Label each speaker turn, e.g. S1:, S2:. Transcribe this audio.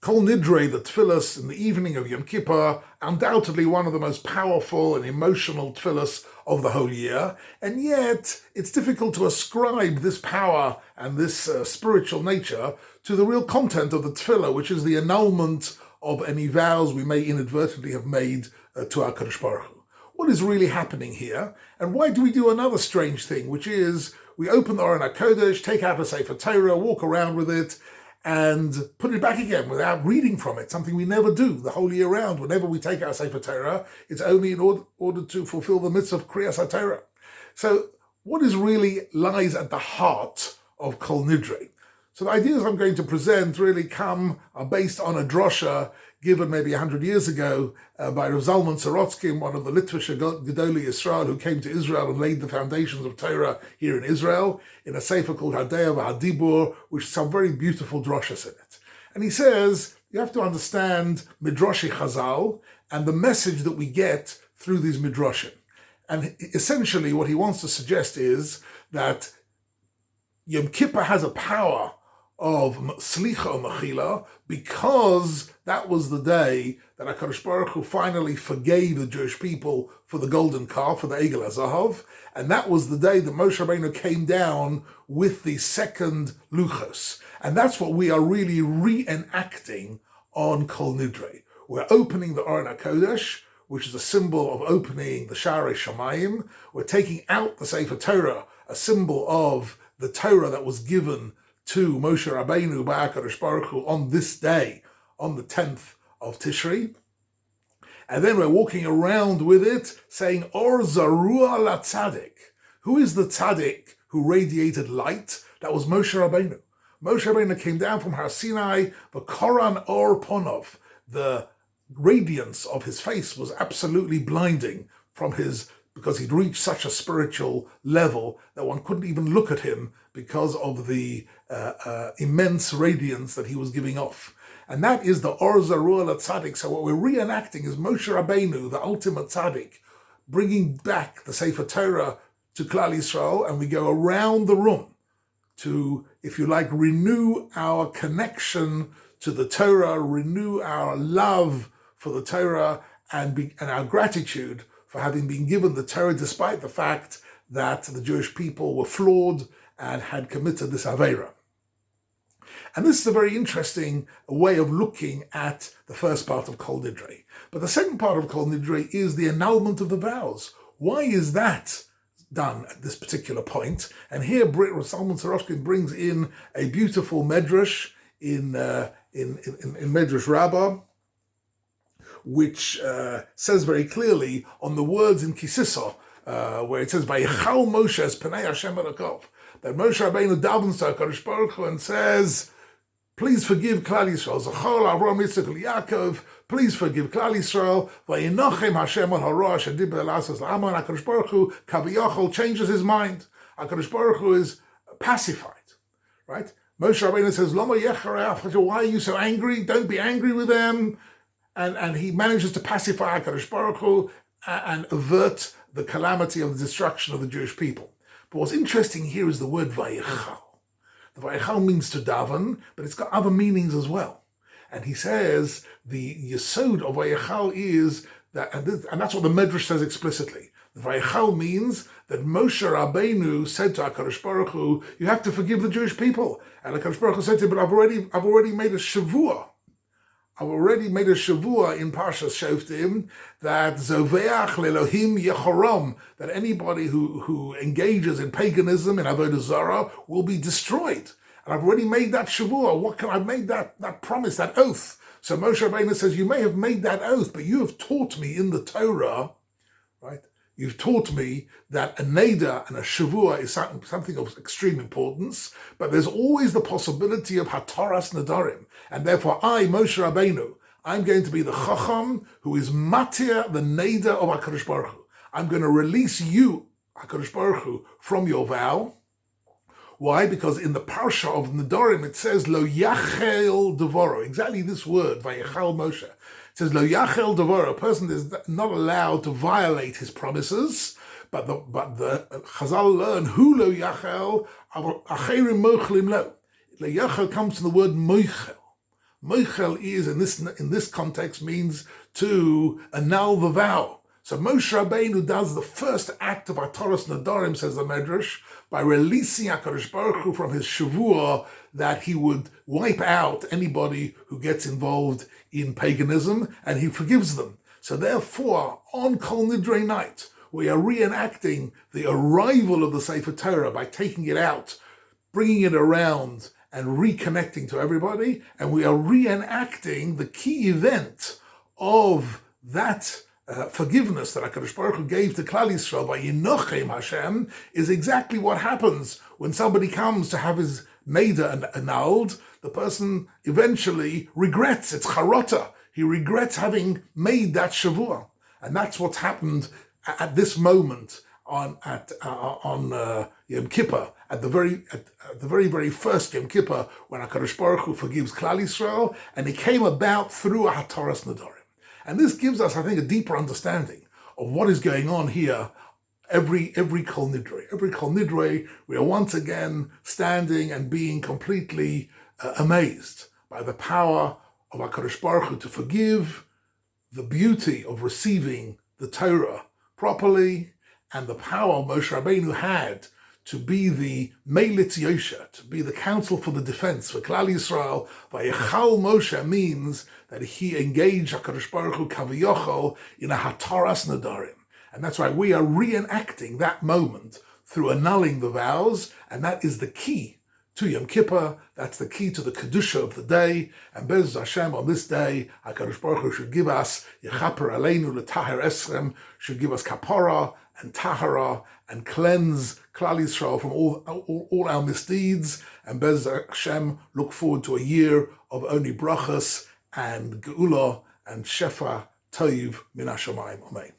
S1: Kol Nidrei, the Tefillas in the evening of Yom Kippur, undoubtedly one of the most powerful and emotional Tefillas of the whole year, and yet it's difficult to ascribe this power and this spiritual nature to the real content of the Tefillah, which is the annulment of any vows we may inadvertently have made to our Kadosh Baruch Hu. What is really happening here, and why do we do another strange thing, which is we open the Aron HaKodesh, take out a Sefer Torah, walk around with it, and put it back again without reading from it, something we never do the whole year round. Whenever we take our Sefer Torah, it's only in order to fulfill the mitzvah of Kriyas HaTorah. So what is really lies at the heart of Kol Nidrei? So the ideas I'm going to present really are based on a drosha given maybe 100 years ago by Rav Zalman Sorotsky, one of the Litvish Gedolei Yisrael who came to Israel and laid the foundations of Torah here in Israel, in a sefer called Hadei V'Hadibur, which has some very beautiful droshas in it. And he says, you have to understand Midrashi Chazal and the message that we get through these Midrashim. And essentially what he wants to suggest is that Yom Kippur has a power of Slicha or Mechila, because that was the day that HaKadosh Baruch Hu finally forgave the Jewish people for the golden calf, for the Egel HaZahav, and that was the day that Moshe Rabbeinu came down with the second Luchos. And that's what we are really reenacting on Kol Nidrei. We're opening the Aron HaKodesh, which is a symbol of opening the Sharei Shamayim. We're taking out the Sefer Torah, a symbol of the Torah that was given to Moshe Rabbeinu by HaKadosh Baruch Hu on this day, on the 10th of Tishri. And then we're walking around with it, saying, Or Zarua la Tzaddik. Who is the Tzaddik who radiated light? That was Moshe Rabbeinu. Moshe Rabbeinu came down from Har Sinai, the Koran Or Ponov. The radiance of his face was absolutely blinding because he'd reached such a spiritual level that one couldn't even look at him because of the immense radiance that he was giving off. And that is the Or Zarua Tzaddik. So what we're reenacting is Moshe Rabbeinu, the ultimate Tzaddik, bringing back the Sefer Torah to Klal Yisrael, and we go around the room to, if you like, renew our connection to the Torah, renew our love for the Torah, and our gratitude for having been given the Torah, despite the fact that the Jewish people were flawed and had committed this Aveira. And this is a very interesting way of looking at the first part of Kol Nidrei. But the second part of Kol Nidrei is the annulment of the vows. Why is that done at this particular point? And here Rav Zalman Sorotsky brings in a beautiful medrash in Medrash Rabbah, which says very clearly on the words in Kisisa, where it says, Vayichal Moshe es Penei Hashem Elokov, that Moshe Rabbeinu davens to HaKadosh Baruch Hu and says, please forgive Klal Yisrael. Zachor Avram Yitzchak Yaakov. Please forgive Klal Yisrael. Vayinochem Hashem al Hara Shediber Elasas L'Amon. HaKadosh Baruch Hu Kaviyachol changes his mind. HaKadosh Baruch Hu is pacified, right? Moshe Rabbeinu says, Lama Yecharei, why are you so angry? Don't be angry with them. And he manages to pacify HaKadosh Baruch Hu and avert the calamity of the destruction of the Jewish people. But what's interesting here is the word Vayichal. The Vayichal means to daven, but it's got other meanings as well. And he says the Yesod of Vayichal is that, and that's what the Medrash says explicitly. The Vayichal means that Moshe Rabbeinu said to HaKadosh Baruch Hu, you have to forgive the Jewish people. And HaKadosh Baruch Hu said to him, but I've already made a shavua. I've already made a shavua in Parshas Shoftim that Zoveach Lelohim Yechorom, that anybody who engages in paganism, in Avodah Zarah, will be destroyed. And I've already made that shavua. I've made that promise, that oath. So Moshe Rabbeinu says, you may have made that oath, but you have taught me in the Torah, right? You've taught me that a neder and a shavua is something of extreme importance, but there's always the possibility of hataras nedarim. And therefore I, Moshe Rabbeinu, I'm going to be the chacham who is matir, the neder of HaKadosh Baruch Hu. I'm going to release you, HaKadosh Baruch Hu, from your vow. Why? Because in the parsha of Nedarim it says, Lo yachel devoro, exactly this word, Vayichal Moshe. It says, Lo yachel devoro, a person is not allowed to violate his promises, but the Chazal learn, Hu lo yachel, acherim mochlim lo. Lo yachel comes from the word moichel. Moichel is, in this context, means to annul the vow. So Moshe Rabbeinu does the first act of Hataras Nadarim, says the Medrash, by releasing HaKadosh Baruch Hu from his Shavua that he would wipe out anybody who gets involved in paganism, and he forgives them. So therefore, on Kol Nidrei night, we are reenacting the arrival of the Sefer Torah by taking it out, bringing it around, and reconnecting to everybody, and we are reenacting the key event of that forgiveness that HaKadosh Baruch Hu gave to Klal Yisrael by Yinochem Hashem is exactly what happens when somebody comes to have his Neder annulled. The person eventually regrets, it's charota. He regrets having made that Shavua. And that's what's happened at this moment on Yom Kippur, at the very first Yom Kippur, when HaKadosh Baruch Hu forgives Klal Yisrael, and it came about through a Hataras Nadarim. And this gives us, I think, a deeper understanding of what is going on here every Kol Nidrei. Every Kol Nidrei, we are once again standing and being completely amazed by the power of HaKadosh Baruch Hu to forgive, the beauty of receiving the Torah properly, and the power Moshe Rabbeinu had to be the Meilitz Yosha, to be the counsel for the defense for Klal Yisrael. Vayechal Moshe means that he engaged HaKadosh Baruch Hu Kaviyachol in a Hataras Nadarim. And that's why we are reenacting that moment through annulling the vows, and that is the key to Yom Kippur. That's the key to the Kedusha of the day. And Bez Hashem, on this day, HaKadosh Baruch Hu should give us Yechaper Aleinu L'Taher Esrem, should give us Kapara and Tahara, and cleanse Klal Yisrael from all our misdeeds. And Bez Hashem, look forward to a year of only brachas and geula and shefa toiv min hashamayim. Amen.